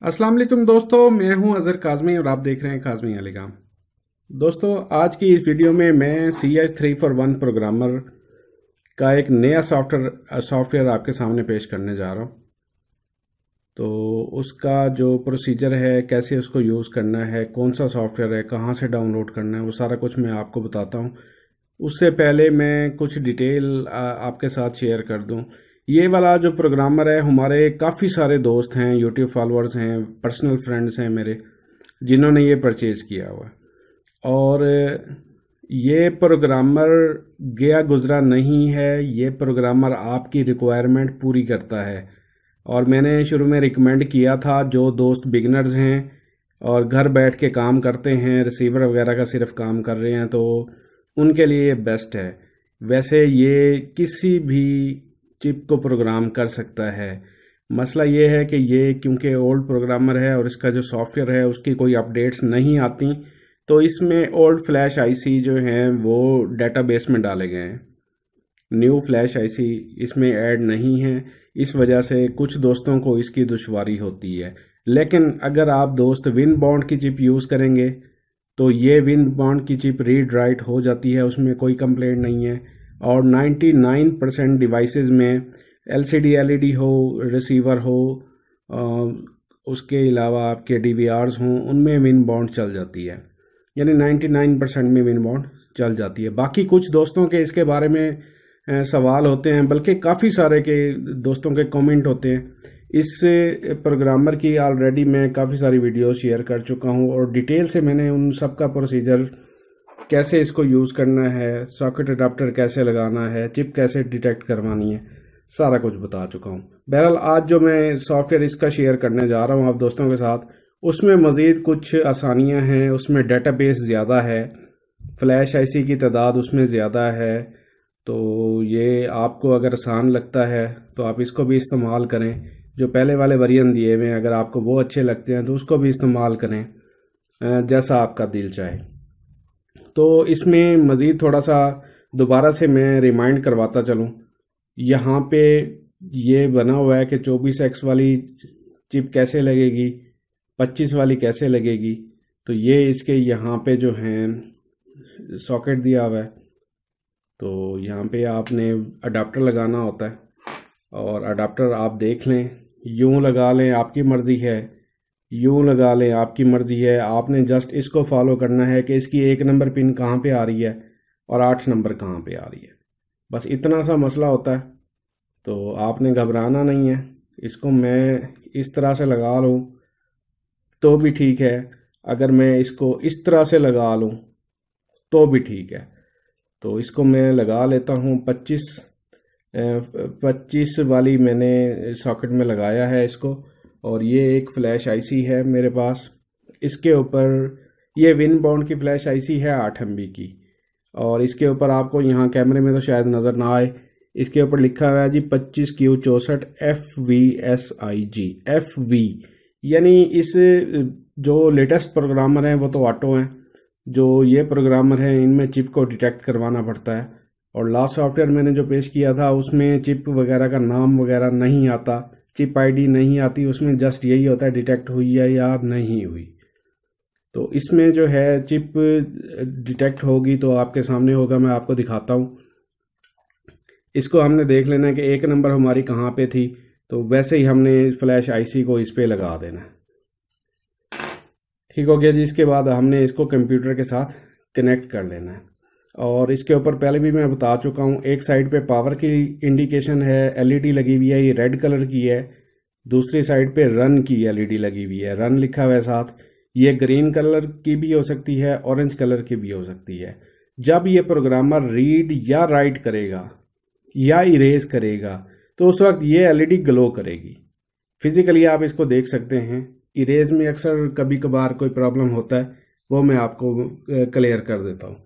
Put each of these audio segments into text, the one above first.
अस्सलाम वालेकुम दोस्तों, मैं हूं अज़हर काज़मी और आप देख रहे हैं काज़मी अलीगाम। दोस्तों, आज की इस वीडियो में मैं CH341 प्रोग्रामर का एक नया सॉफ्टवेयर आपके सामने पेश करने जा रहा हूं। तो उसका जो प्रोसीजर है, कैसे उसको यूज़ करना है, कौन सा सॉफ्टवेयर है, कहां से डाउनलोड करना है, वो सारा कुछ मैं आपको बताता हूं। उससे पहले मैं कुछ डिटेल आपके साथ शेयर कर दूं। ये वाला जो प्रोग्रामर है, हमारे काफ़ी सारे दोस्त हैं, यूट्यूब फॉलोअर्स हैं, पर्सनल फ्रेंड्स हैं मेरे, जिन्होंने ये परचेज़ किया हुआ है। और ये प्रोग्रामर गया गुजरा नहीं है, ये प्रोग्रामर आपकी रिक्वायरमेंट पूरी करता है। और मैंने शुरू में रिकमेंड किया था, जो दोस्त बिगनर्स हैं और घर बैठ के काम करते हैं, रिसीवर वगैरह का सिर्फ काम कर रहे हैं, तो उनके लिए ये बेस्ट है। वैसे ये किसी भी चिप को प्रोग्राम कर सकता है। मसला ये है कि ये क्योंकि ओल्ड प्रोग्रामर है और इसका जो सॉफ्टवेयर है उसकी कोई अपडेट्स नहीं आती, तो इसमें ओल्ड फ्लैश आईसी जो हैं वो डेटाबेस में डाले गए हैं। न्यू फ्लैश आईसी इसमें ऐड नहीं है, इस वजह से कुछ दोस्तों को इसकी दुश्वारी होती है। लेकिन अगर आप दोस्त विन बॉन्ड की चिप यूज़ करेंगे तो ये विन बॉन्ड की चिप रीड राइट हो जाती है, उसमें कोई कंप्लेंट नहीं है। और 99% डिवाइसेस में एलसीडी एलईडी हो, रिसीवर हो, उसके अलावा आपके डीवीआरस हों, उनमें विन बॉन्ड चल जाती है। यानी 99% में विन बॉन्ड चल जाती है। बाकी कुछ दोस्तों के इसके बारे में सवाल होते हैं, बल्कि काफ़ी सारे के दोस्तों के कमेंट होते हैं। इस प्रोग्रामर की ऑलरेडी मैं काफ़ी सारी वीडियो शेयर कर चुका हूं और डिटेल से मैंने उन सब का प्रोसीजर, कैसे इसको यूज़ करना है, सॉकेट अडाप्टर कैसे लगाना है, चिप कैसे डिटेक्ट करवानी है, सारा कुछ बता चुका हूं। बहरहाल आज जो मैं सॉफ्टवेयर इसका शेयर करने जा रहा हूं आप दोस्तों के साथ, उसमें मज़ीद कुछ आसानियां हैं। उसमें डेटाबेस ज़्यादा है, फ्लैश आईसी की तादाद उसमें ज़्यादा है। तो ये आपको अगर आसान लगता है तो आप इसको भी इस्तेमाल करें। जो पहले वाले वेरिएंट दिए हुए हैं, अगर आपको वो अच्छे लगते हैं तो उसको भी इस्तेमाल करें, जैसा आपका दिल चाहे। तो इसमें मज़ीद थोड़ा सा दोबारा से मैं रिमाइंड करवाता चलूँ। यहाँ पे ये बना हुआ है कि 24x वाली चिप कैसे लगेगी, 25 वाली कैसे लगेगी। तो ये इसके यहाँ पे जो हैं सॉकेट दिया हुआ है, तो यहाँ पे आपने अडाप्टर लगाना होता है। और अडाप्टर आप देख लें, यूँ लगा लें आपकी मर्ज़ी है, यूँ लगा लें आपकी मर्ज़ी है। आपने जस्ट इसको फॉलो करना है कि इसकी 1 नंबर पिन कहाँ पे आ रही है और 8 नंबर कहाँ पे आ रही है, बस इतना सा मसला होता है। तो आपने घबराना नहीं है। इसको मैं इस तरह से लगा लूँ तो भी ठीक है, अगर मैं इसको इस तरह से लगा लूँ तो भी ठीक है। तो इसको मैं लगा लेता हूँ। 25 वाली मैंने सॉकेट में लगाया है इसको। और ये एक फ्लैश आईसी है मेरे पास, इसके ऊपर ये विन बॉन्ड की फ्लैश आईसी है 8 MB की। और इसके ऊपर आपको यहाँ कैमरे में तो शायद नज़र ना आए, इसके ऊपर लिखा हुआ है जी 25Q64 FVSIG FV। यानी इस जो लेटेस्ट प्रोग्रामर हैं वो तो ऑटो हैं, जो ये प्रोग्रामर हैं इनमें चिप को डिटेक्ट करवाना पड़ता है। और लास्ट सॉफ्टवेयर मैंने जो पेश किया था उसमें चिप वगैरह का नाम वगैरह नहीं आता, चिप आईडी नहीं आती, उसमें जस्ट यही होता है डिटेक्ट हुई है या नहीं हुई। तो इसमें जो है चिप डिटेक्ट होगी तो आपके सामने होगा, मैं आपको दिखाता हूँ। इसको हमने देख लेना है कि 1 नंबर हमारी कहाँ पे थी, तो वैसे ही हमने फ्लैश आईसी को इस पे लगा देना है। ठीक हो गया जी। इसके बाद हमने इसको कंप्यूटर के साथ कनेक्ट कर लेना है। और इसके ऊपर पहले भी मैं बता चुका हूँ, एक साइड पे पावर की इंडिकेशन है, एलईडी लगी हुई है, ये रेड कलर की है। दूसरी साइड पे रन की एलईडी लगी हुई है, रन लिखा हुआ है साथ। ये ग्रीन कलर की भी हो सकती है, ऑरेंज कलर की भी हो सकती है। जब ये प्रोग्रामर रीड या राइट करेगा या इरेज करेगा तो उस वक्त ये एलईडी ग्लो करेगी। फिजिकली आप इसको देख सकते हैं। इरेज में अक्सर कभी कभार कोई प्रॉब्लम होता है, वो मैं आपको क्लियर कर देता हूँ।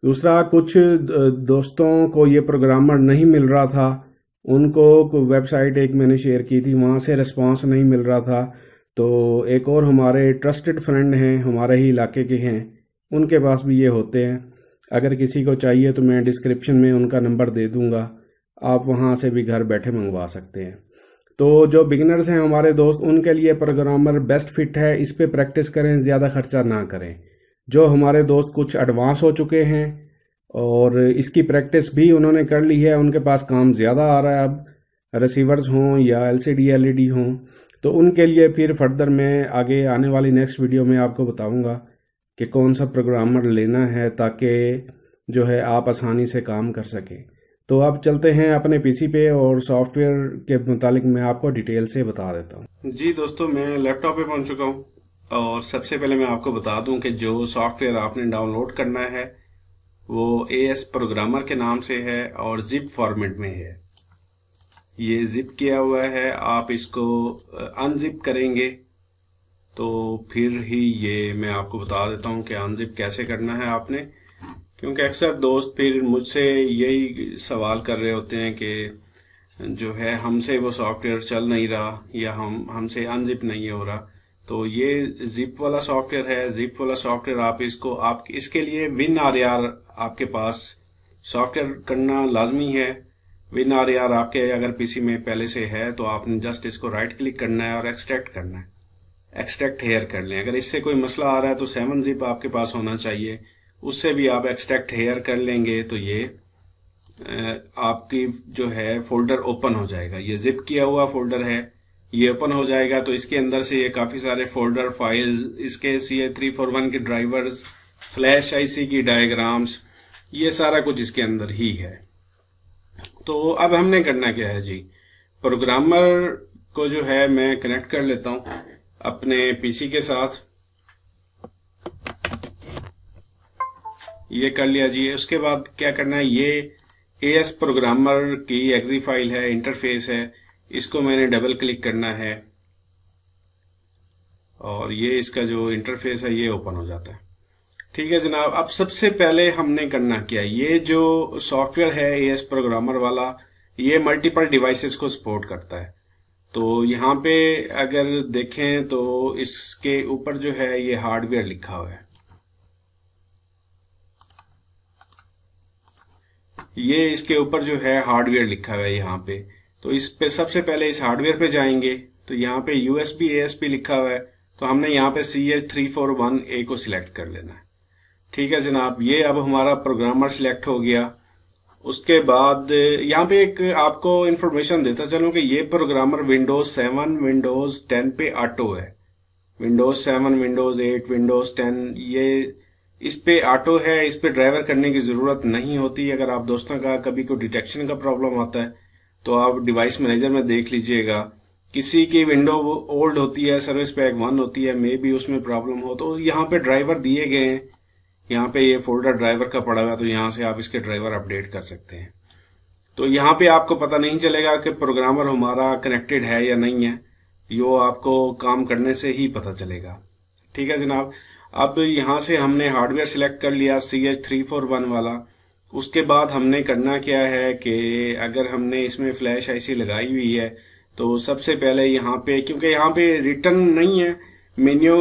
दूसरा, कुछ दोस्तों को ये प्रोग्रामर नहीं मिल रहा था, उनको वेबसाइट एक मैंने शेयर की थी, वहाँ से रिस्पांस नहीं मिल रहा था। तो एक और हमारे ट्रस्टेड फ्रेंड हैं, हमारे ही इलाके के हैं, उनके पास भी ये होते हैं। अगर किसी को चाहिए तो मैं डिस्क्रिप्शन में उनका नंबर दे दूँगा, आप वहाँ से भी घर बैठे मंगवा सकते हैं। तो जो बिगिनर्स हैं हमारे दोस्त, उनके लिए प्रोग्रामर बेस्ट फिट है। इस पे प्रैक्टिस करें, ज़्यादा खर्चा ना करें। जो हमारे दोस्त कुछ एडवांस हो चुके हैं और इसकी प्रैक्टिस भी उन्होंने कर ली है, उनके पास काम ज़्यादा आ रहा है, अब रिसीवर्स हों या एलसीडी एलईडी हों, तो उनके लिए फिर फर्दर मैं आगे आने वाली नेक्स्ट वीडियो में आपको बताऊंगा कि कौन सा प्रोग्रामर लेना है ताकि जो है आप आसानी से काम कर सकें। तो अब चलते हैं अपने पीसी पे और सॉफ्टवेयर के मुतालिक मैं आपको डिटेल से बता देता हूँ। जी दोस्तों, मैं लैपटॉप पे पहुंच चुका हूँ और सबसे पहले मैं आपको बता दूं कि जो सॉफ्टवेयर आपने डाउनलोड करना है वो AS प्रोग्रामर के नाम से है और जिप फॉर्मेट में है। ये जिप किया हुआ है, आप इसको अनजिप करेंगे तो फिर ही ये मैं आपको बता देता हूँ कि अनजिप कैसे करना है आपने, क्योंकि अक्सर दोस्त फिर मुझसे यही सवाल कर रहे होते हैं कि जो है हमसे वो सॉफ्टवेयर चल नहीं रहा या हमसे अनजिप नहीं हो रहा। तो ये जिप वाला सॉफ्टवेयर है। जिप वाला सॉफ्टवेयर आप इसके लिए WinRAR आपके पास सॉफ्टवेयर करना लाजमी है। WinRAR आपके अगर पीसी में पहले से है तो आपने जस्ट इसको राइट क्लिक करना है और एक्सट्रैक्ट करना है, एक्सट्रैक्ट हेयर कर लें। अगर इससे कोई मसला आ रहा है तो 7-zip आपके पास होना चाहिए, उससे भी आप एक्सट्रैक्ट हेयर कर लेंगे तो ये आपकी जो है फोल्डर ओपन हो जाएगा। ये जिप किया हुआ फोल्डर है, ये ओपन हो जाएगा तो इसके अंदर से ये काफी सारे फोल्डर फाइल्स, इसके CA341 के ड्राइवर्स, फ्लैश आईसी की डायग्राम्स, ये सारा कुछ इसके अंदर ही है। तो अब हमने करना क्या है जी, प्रोग्रामर को जो है मैं कनेक्ट कर लेता हूं अपने पीसी के साथ। ये कर लिया जी। उसके बाद क्या करना है, ये AS प्रोग्रामर की एग्जी फाइल है, इंटरफेस है, इसको मैंने डबल क्लिक करना है और ये इसका जो इंटरफेस है ये ओपन हो जाता है। ठीक है जनाब। अब सबसे पहले हमने करना क्या, ये जो सॉफ्टवेयर है AS प्रोग्रामर वाला, ये मल्टीपल डिवाइसेस को सपोर्ट करता है। तो यहाँ पे अगर देखें तो इसके ऊपर जो है ये हार्डवेयर लिखा हुआ है, ये इसके ऊपर जो है हार्डवेयर लिखा हुआ है यहाँ पे। तो इस पे सबसे पहले इस हार्डवेयर पे जाएंगे तो यहाँ पे USB ASP लिखा हुआ है, तो हमने यहाँ पे CA341A को सिलेक्ट कर लेना है। ठीक है जनाब, ये अब हमारा प्रोग्रामर सिलेक्ट हो गया। उसके बाद यहाँ पे एक आपको इंफॉर्मेशन देता चलूं कि ये प्रोग्रामर विंडोज 7, विंडोज 10 पे ऑटो है। विंडोज 7, विंडोज 8, विंडोज 10 ये इस पे ऑटो है, इस पे ड्राइवर करने की जरूरत नहीं होती। अगर आप दोस्तों का कभी कोई डिटेक्शन का प्रॉब्लम आता है तो आप डिवाइस मैनेजर में देख लीजिएगा, किसी की विंडो ओल्ड होती है, सर्विस पैक 1 होती है, मे भी उसमें प्रॉब्लम हो, तो यहाँ पे ड्राइवर दिए गए हैं। यहाँ पे ये फोल्डर ड्राइवर का पड़ा हुआ है, तो यहाँ से आप इसके ड्राइवर अपडेट कर सकते हैं। तो यहाँ पे आपको पता नहीं चलेगा कि प्रोग्रामर हमारा कनेक्टेड है या नहीं है, यो आपको काम करने से ही पता चलेगा। ठीक है जनाब। अब यहाँ से हमने हार्डवेयर सिलेक्ट कर लिया CH341 वाला। उसके बाद हमने करना क्या है कि अगर हमने इसमें फ्लैश आईसी लगाई हुई है तो सबसे पहले यहाँ पे, क्योंकि यहाँ पे रिटर्न नहीं है, मेन्यू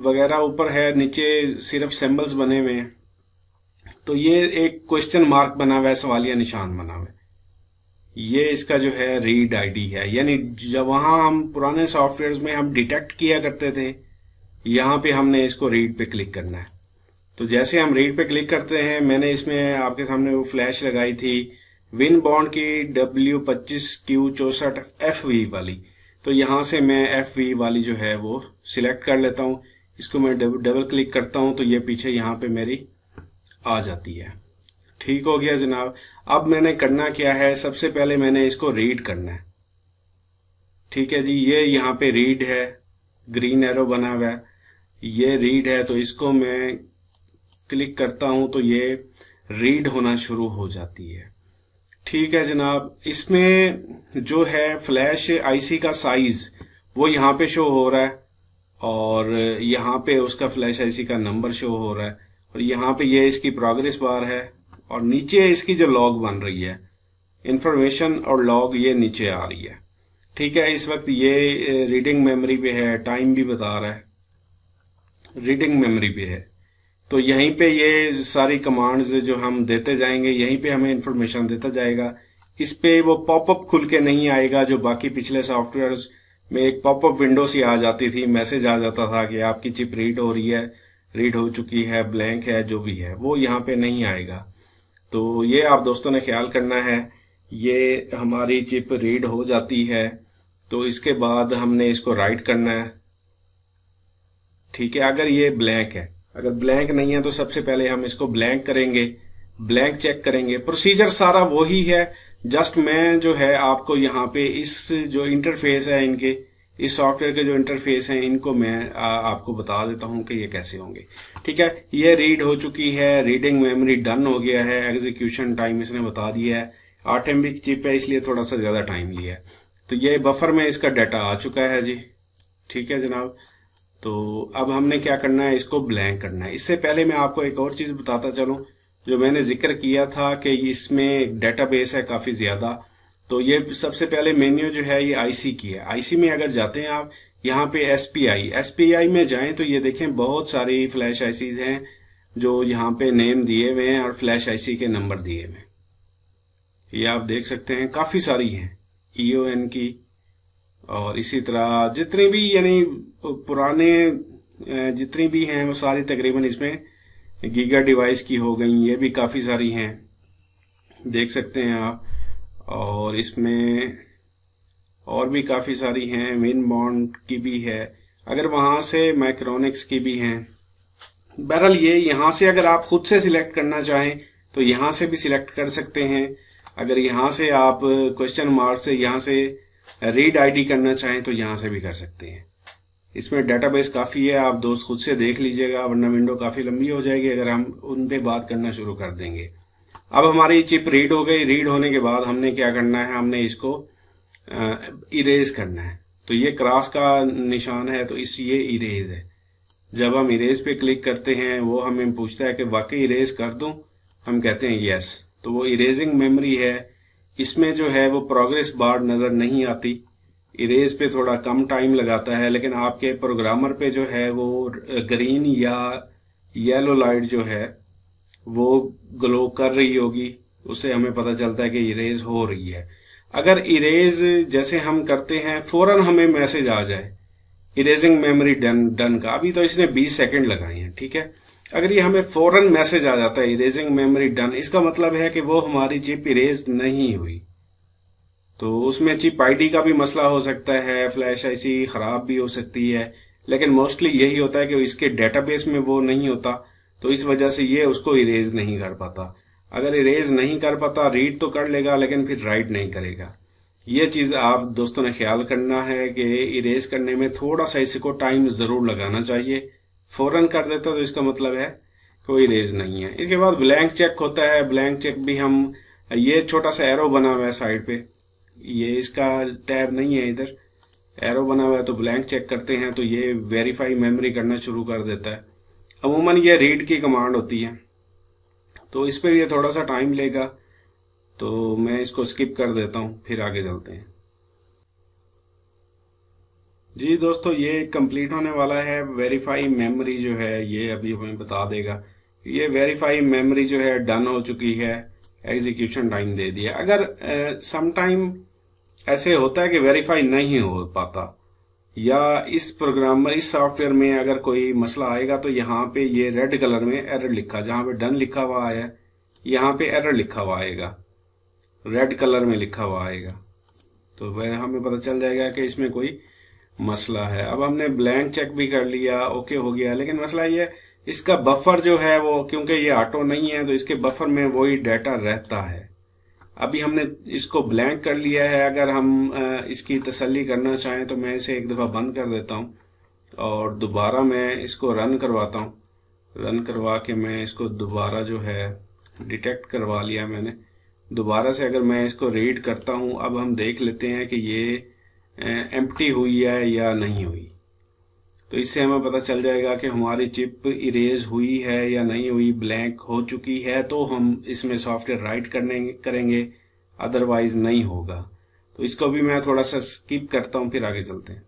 वगैरह ऊपर है, नीचे सिर्फ सिंबल्स बने हुए हैं, तो ये एक क्वेश्चन मार्क बना हुआ है, सवालिया निशान बना हुआ है, ये इसका जो है रीड आईडी है। यानी जब वहां हम पुराने सॉफ्टवेयर में हम डिटेक्ट किया करते थे, यहाँ पे हमने इसको रीड पे क्लिक करना है। तो जैसे हम रीड पे क्लिक करते हैं, मैंने इसमें आपके सामने वो फ्लैश लगाई थी विनबॉन्ड की W25Q64FV वाली, तो यहां से मैं FV वाली जो है वो सिलेक्ट कर लेता हूं। इसको मैं डबल क्लिक करता हूं तो ये पीछे यहाँ पे मेरी आ जाती है। ठीक हो गया जनाब। अब मैंने करना क्या है, सबसे पहले मैंने इसको रीड करना है। ठीक है जी, ये यहाँ पे रीड है, ग्रीन एरो बना हुआ है, ये रीड है, तो इसको मैं क्लिक करता हूं तो ये रीड होना शुरू हो जाती है। ठीक है जनाब। इसमें जो है फ्लैश आईसी का साइज वो यहाँ पे शो हो रहा है और यहाँ पे उसका फ्लैश आईसी का नंबर शो हो रहा है और यहाँ पे ये इसकी प्रोग्रेस बार है और नीचे इसकी जो लॉग बन रही है, इंफॉर्मेशन और लॉग ये नीचे आ रही है। ठीक है, इस वक्त ये रीडिंग मेमोरी पे है, टाइम भी बता रहा है, रीडिंग मेमोरी पे है। तो यहीं पे ये सारी कमांड्स जो हम देते जाएंगे, यहीं पे हमें इंफॉर्मेशन देता जाएगा इस पे वो पॉपअप खुल के नहीं आएगा जो बाकी पिछले सॉफ्टवेयर में एक पॉपअप विंडो सी आ जाती थी, मैसेज आ जाता था कि आपकी चिप रीड हो रही है, रीड हो चुकी है, ब्लैंक है, जो भी है वो यहाँ पे नहीं आएगा। तो ये आप दोस्तों ने ख्याल करना है। ये हमारी चिप रीड हो जाती है तो इसके बाद हमने इसको राइट करना है, ठीक है। अगर ये ब्लैंक है, अगर ब्लैंक नहीं है तो सबसे पहले हम इसको ब्लैंक करेंगे, ब्लैंक चेक करेंगे। प्रोसीजर सारा वही है, जस्ट मैं जो है आपको यहाँ पे इस जो इंटरफेस है इनके, इस सॉफ्टवेयर के जो इंटरफेस हैं इनको मैं आपको बता देता हूं कि ये कैसे होंगे, ठीक है। ये रीड हो चुकी है, रीडिंग मेमोरी डन हो गया है, एग्जीक्यूशन टाइम इसने बता दिया है। 8 MB की चिप है इसलिए थोड़ा सा ज्यादा टाइम लिया है। तो ये बफर में इसका डाटा आ चुका है जी, ठीक है जनाब। तो अब हमने क्या करना है, इसको ब्लैंक करना है। इससे पहले मैं आपको एक और चीज बताता चलूं, जो मैंने जिक्र किया था कि इसमें डेटाबेस है काफी ज्यादा। तो ये सबसे पहले मेन्यू जो है ये आईसी की है। आईसी में अगर जाते हैं आप, यहाँ पे एसपीआई में जाएं तो ये देखें बहुत सारी फ्लैश आईसीज हैं जो यहाँ पे नेम दिए हुए हैं और फ्लैश आईसी के नंबर दिए हुए हैं। ये आप देख सकते हैं काफी सारी हैं ईओएन की, और इसी तरह जितनी भी यानी पुराने जितनी भी हैं वो सारी तकरीबन इसमें गीगा डिवाइस की हो गई, ये भी काफी सारी हैं, देख सकते हैं आप। और इसमें और भी काफी सारी हैं, विनबॉन्ड की भी है, अगर वहां से माइक्रोनिक्स की भी हैं। बहरहाल ये यहां से अगर आप खुद से सिलेक्ट करना चाहें तो यहां से भी सिलेक्ट कर सकते हैं। अगर यहां से आप क्वेश्चन मार्क से यहां से रीड आईडी करना चाहें तो यहां से भी कर सकते हैं। इसमें डेटाबेस काफी है, आप दोस्त खुद से देख लीजिएगा, वरना विंडो काफी लंबी हो जाएगी अगर हम उन पे बात करना शुरू कर देंगे। अब हमारी चिप रीड हो गई, रीड होने के बाद हमने क्या करना है, हमने इसको इरेज करना है। तो ये क्रॉस का निशान है तो ये इरेज है। जब हम इरेज पे क्लिक करते हैं वो हमें पूछता है कि वाकई इरेज कर दूं, हम कहते हैं यस। तो वो इरेजिंग मेमोरी है, इसमें जो है वो प्रोग्रेस बार नजर नहीं आती, इरेज पे थोड़ा कम टाइम लगाता है, लेकिन आपके प्रोग्रामर पे जो है वो ग्रीन या येलो लाइट जो है वो ग्लो कर रही होगी, उससे हमें पता चलता है कि इरेज हो रही है। अगर इरेज जैसे हम करते हैं फौरन हमें मैसेज आ जाए इरेजिंग मेमोरी डन का, अभी तो इसने 20 सेकंड लगाए हैं, ठीक है। अगर ये हमें फौरन मैसेज आ जाता है इरेजिंग मेमोरी डन, इसका मतलब है कि वो हमारी चिप इरेज नहीं हुई। तो उसमें चिप आईडी का भी मसला हो सकता है, फ्लैश आईसी खराब भी हो सकती है, लेकिन मोस्टली यही होता है कि इसके डेटाबेस में वो नहीं होता, तो इस वजह से ये उसको इरेज नहीं कर पाता। अगर इरेज नहीं कर पाता, रीड तो कर लेगा लेकिन फिर राइट नहीं करेगा। ये चीज आप दोस्तों ने ख्याल करना है कि इरेज करने में थोड़ा सा इसको टाइम जरूर लगाना चाहिए। फौरन कर देता तो इसका मतलब है कोई इरेज नहीं है। इसके बाद ब्लैंक चेक होता है। ब्लैंक चेक भी हम, ये छोटा सा एरो बना हुआ है साइड पे, ये इसका टैब नहीं है, इधर एरो बना हुआ है, तो ब्लैंक चेक करते हैं तो ये वेरीफाई मेमोरी करना शुरू कर देता है। अमूमन ये रीड की कमांड होती है तो इस पर ये थोड़ा सा टाइम लेगा, तो मैं इसको स्किप कर देता हूं, फिर आगे चलते हैं। जी दोस्तों, ये कंप्लीट होने वाला है। वेरीफाई मेमोरी जो है ये अभी हमें बता देगा। ये वेरीफाई मेमोरी जो है डन हो चुकी है, एग्जीक्यूशन टाइम दे दिया। अगर सम टाइम ऐसे होता है कि वेरीफाई नहीं हो पाता, या इस प्रोग्रामर इस सॉफ्टवेयर में अगर कोई मसला आएगा तो यहाँ पे ये रेड कलर में एरर लिखा, जहां पे डन लिखा हुआ है यहाँ पे एरर लिखा हुआ आएगा, रेड कलर में लिखा हुआ आएगा, तो वह हमें पता चल जाएगा कि इसमें कोई मसला है। अब हमने ब्लैंक चेक भी कर लिया, ओके हो गया, लेकिन मसला ये इसका बफर जो है वो, क्योंकि ये ऑटो नहीं है तो इसके बफर में वही डाटा रहता है। अभी हमने इसको ब्लैंक कर लिया है। अगर हम इसकी तसल्ली करना चाहें तो मैं इसे एक दफा बंद कर देता हूं और दोबारा मैं इसको रन करवाता हूं। रन करवा के मैं इसको दोबारा जो है डिटेक्ट करवा लिया मैंने। दोबारा से अगर मैं इसको रीड करता हूं, अब हम देख लेते हैं कि ये एम्प्टी हुई है या नहीं हुई। तो इससे हमें पता चल जाएगा कि हमारी चिप इरेज हुई है या नहीं हुई। ब्लैंक हो चुकी है तो हम इसमें सॉफ्टवेयर राइट करेंगे, अदरवाइज नहीं होगा। तो इसको भी मैं थोड़ा सा स्किप करता हूं, फिर आगे चलते हैं।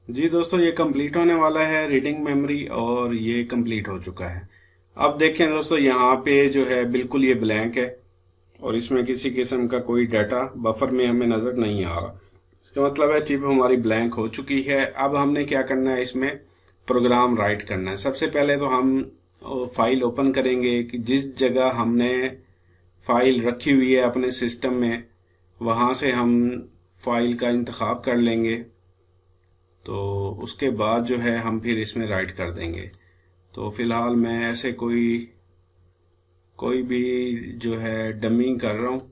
जी दोस्तों, ये कंप्लीट होने वाला है रीडिंग मेमोरी, और ये कंप्लीट हो चुका है। अब देखें दोस्तों, यहाँ पे जो है बिल्कुल ये ब्लैंक है, और इसमें किसी किस्म का कोई डाटा बफर में हमें नज़र नहीं आ रहा। इसका मतलब है चिप हमारी ब्लैंक हो चुकी है। अब हमने क्या करना है, इसमें प्रोग्राम राइट करना है। सबसे पहले तो हम फाइल ओपन करेंगे कि जिस जगह हमने फाइल रखी हुई है अपने सिस्टम में, वहाँ से हम फाइल का इंतखाब कर लेंगे। तो उसके बाद जो है हम फिर इसमें राइट कर देंगे। तो फिलहाल मैं ऐसे कोई भी जो है डमी कर रहा हूँ।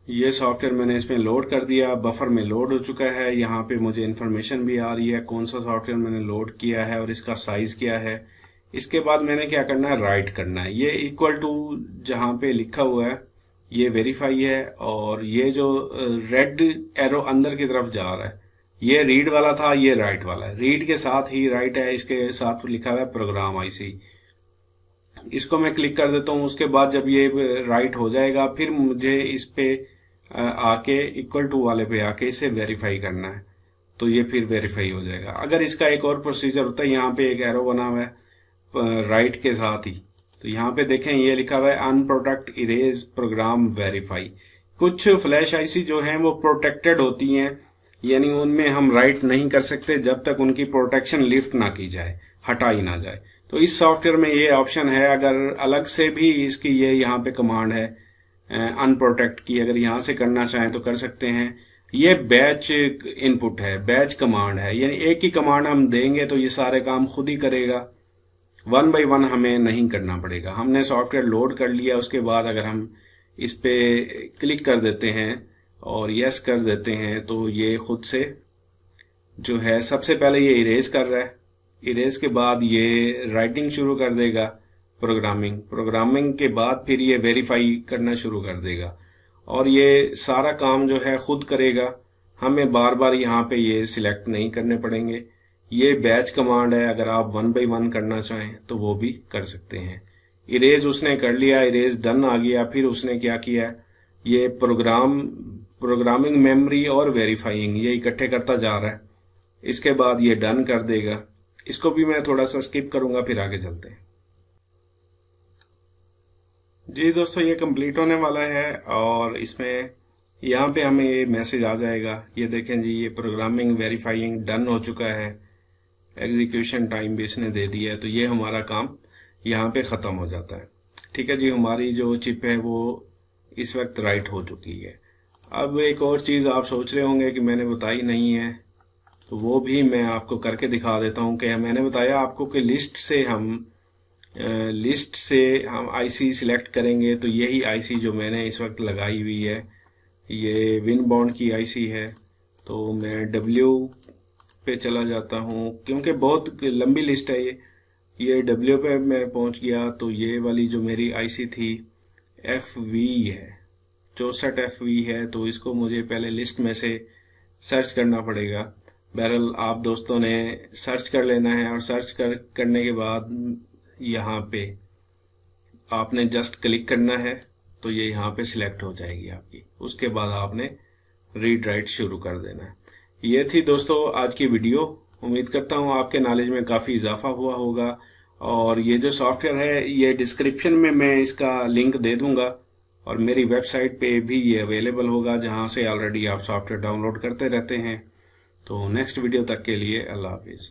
ये सॉफ्टवेयर मैंने इसमें लोड कर दिया, बफर में लोड हो चुका है। यहाँ पे मुझे इन्फॉर्मेशन भी आ रही है कौन सा सॉफ्टवेयर मैंने लोड किया है और इसका साइज क्या है। इसके बाद मैंने क्या करना है, राइट करना है। ये इक्वल टू जहाँ पे लिखा हुआ है ये वेरीफाई है, और ये जो रेड एरो अंदर की तरफ जा रहा है ये रीड वाला था, ये राइट वाला है। रीड के साथ ही राइट है, इसके साथ लिखा हुआ है प्रोग्राम आईसी। इसको मैं क्लिक कर देता हूँ। उसके बाद जब ये राइट हो जाएगा फिर मुझे इस पे आके इक्वल टू वाले पे आके इसे वेरीफाई करना है, तो ये फिर वेरीफाई हो जाएगा। अगर इसका एक और प्रोसीजर होता है, यहाँ पे एक एरो बना हुआ है राइट के साथ ही, तो यहाँ पे देखें ये लिखा हुआ है अनप्रोटेक्ट इरेज प्रोग्राम वेरीफाई। कुछ फ्लैश आईसी जो हैं वो प्रोटेक्टेड होती हैं, यानी उनमें हम राइट नहीं कर सकते जब तक उनकी प्रोटेक्शन लिफ्ट ना की जाए, हटाई ना जाए। तो इस सॉफ्टवेयर में ये ऑप्शन है। अगर अलग से भी इसकी ये यहाँ पे कमांड है अनप्रोटेक्ट की, अगर यहाँ से करना चाहें तो कर सकते हैं। ये बैच इनपुट है, बैच कमांड है, यानी एक ही कमांड हम देंगे तो ये सारे काम खुद ही करेगा, 1 बाय 1 हमें नहीं करना पड़ेगा। हमने सॉफ्टवेयर लोड कर लिया, उसके बाद अगर हम इस पे क्लिक कर देते हैं और यस कर देते हैं तो ये खुद से जो है सबसे पहले ये इरेज कर रहा है। इरेज के बाद ये राइटिंग शुरू कर देगा, प्रोग्रामिंग के बाद फिर ये वेरीफाई करना शुरू कर देगा, और ये सारा काम जो है खुद करेगा। हमें बार बार यहाँ पे ये सिलेक्ट नहीं करने पड़ेंगे। ये बैच कमांड है, अगर आप 1 बाय 1 करना चाहें तो वो भी कर सकते हैं। इरेज उसने कर लिया, इरेज डन आ गया। फिर उसने क्या किया, ये प्रोग्रामिंग मेमोरी और वेरीफाइंग ये इकट्ठे करता जा रहा है। इसके बाद ये डन कर देगा। इसको भी मैं थोड़ा सा स्किप करूंगा, फिर आगे चलते हैं। जी दोस्तों, ये कंप्लीट होने वाला है और इसमें यहाँ पे हमें ये मैसेज आ जाएगा। ये देखें जी, ये प्रोग्रामिंग वेरीफाइंग डन हो चुका है, एग्जीक्यूशन टाइम भी इसने दे दिया है। तो ये हमारा काम यहाँ पे ख़त्म हो जाता है। ठीक है जी, हमारी जो चिप है वो इस वक्त राइट हो चुकी है। अब एक और चीज़ आप सोच रहे होंगे कि मैंने बताई नहीं है, तो वो भी मैं आपको करके दिखा देता हूँ। कि मैंने बताया आपको कि लिस्ट से हम आईसी सिलेक्ट करेंगे। तो यही आईसी जो मैंने इस वक्त लगाई हुई है ये विनबॉन्ड की आईसी है। तो मैं डब्ल्यू पे चला जाता हूँ, क्योंकि बहुत लंबी लिस्ट है ये डब्ल्यू पे मैं पहुँच गया। तो ये वाली जो मेरी आईसी थी FV है, 64 FV है। तो इसको मुझे पहले लिस्ट में से सर्च करना पड़ेगा। बहरहाल आप दोस्तों ने सर्च कर लेना है, और सर्च करने के बाद यहाँ पे आपने जस्ट क्लिक करना है, तो ये यहाँ पे सिलेक्ट हो जाएगी आपकी। उसके बाद आपने रीड राइट शुरू कर देना है। ये थी दोस्तों आज की वीडियो। उम्मीद करता हूँ आपके नॉलेज में काफ़ी इजाफा हुआ होगा। और ये जो सॉफ्टवेयर है ये डिस्क्रिप्शन में मैं इसका लिंक दे दूंगा, और मेरी वेबसाइट पे भी ये अवेलेबल होगा, जहाँ से ऑलरेडी आप सॉफ्टवेयर डाउनलोड करते रहते हैं। तो नेक्स्ट वीडियो तक के लिए अल्लाह हाफिज़।